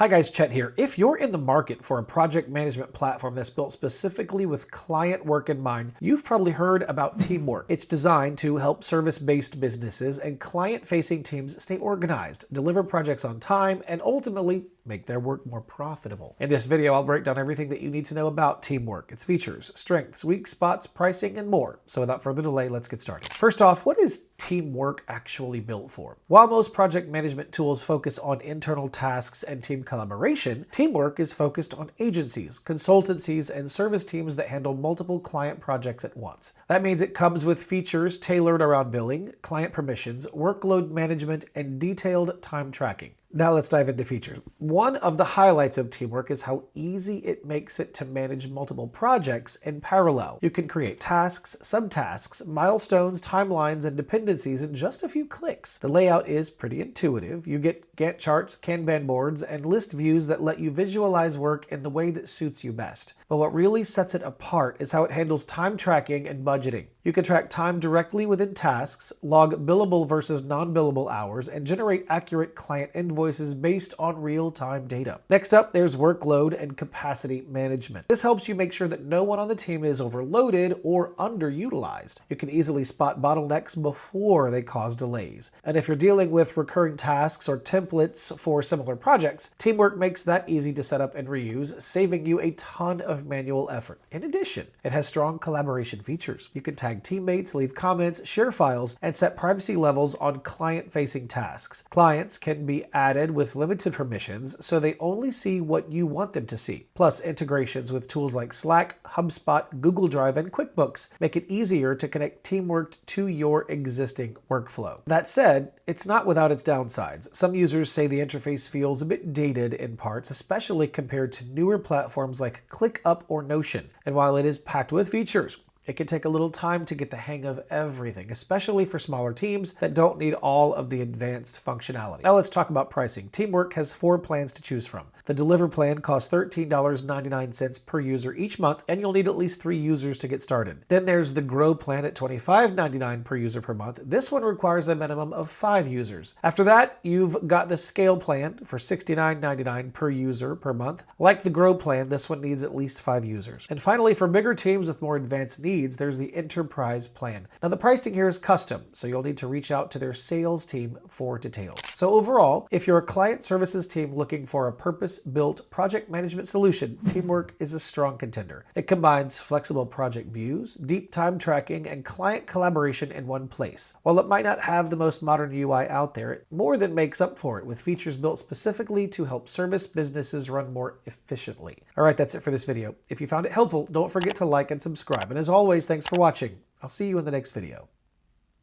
Hi guys, Chet here. If you're in the market for a project management platform that's built specifically with client work in mind, you've probably heard about Teamwork. It's designed to help service-based businesses and client-facing teams stay organized, deliver projects on time, and ultimately make their work more profitable. In this video, I'll break down everything that you need to know about Teamwork, its features, strengths, weak spots, pricing, and more. So without further delay, let's get started. First off, what is Teamwork actually built for? While most project management tools focus on internal tasks and team collaboration, Teamwork is focused on agencies, consultancies, and service teams that handle multiple client projects at once. That means it comes with features tailored around billing, client permissions, workload management, and detailed time tracking. Now let's dive into features. One of the highlights of Teamwork is how easy it makes it to manage multiple projects in parallel. You can create tasks, subtasks, milestones, timelines, and dependencies in just a few clicks. The layout is pretty intuitive. You get Gantt charts, Kanban boards, and list views that let you visualize work in the way that suits you best. But what really sets it apart is how it handles time tracking and budgeting. You can track time directly within tasks, log billable versus non-billable hours, and generate accurate client invoices based on real-time data. Next up, there's workload and capacity management. This helps you make sure that no one on the team is overloaded or underutilized. You can easily spot bottlenecks before they cause delays. And if you're dealing with recurring tasks or templates for similar projects, Teamwork makes that easy to set up and reuse, saving you a ton of manual effort. In addition, it has strong collaboration features. You can tag teammates, leave comments, share files, and set privacy levels on client-facing tasks. Clients can be added with limited permissions, so they only see what you want them to see. Plus, integrations with tools like Slack, HubSpot, Google Drive, and QuickBooks make it easier to connect Teamwork to your existing workflow. That said, it's not without its downsides. Some users say the interface feels a bit dated in parts, especially compared to newer platforms like ClickUp or Notion. And while it is packed with features, it can take a little time to get the hang of everything, especially for smaller teams that don't need all of the advanced functionality. Now let's talk about pricing. Teamwork has 4 plans to choose from. The Deliver plan costs $13.99 per user each month, and you'll need at least 3 users to get started. Then there's the Grow plan at $25.99 per user per month. This one requires a minimum of 5 users. After that, you've got the Scale plan for $69.99 per user per month. Like the Grow plan, this one needs at least 5 users. And finally, for bigger teams with more advanced needs, there's the Enterprise plan. Now the pricing here is custom, so you'll need to reach out to their sales team for details. So overall, if you're a client services team looking for a purpose-built project management solution, Teamwork is a strong contender. It combines flexible project views, deep time tracking, and client collaboration in one place. While it might not have the most modern UI out there, it more than makes up for it with features built specifically to help service businesses run more efficiently. All right, that's it for this video. If you found it helpful, don't forget to like and subscribe. And as always, thanks for watching. I'll see you in the next video.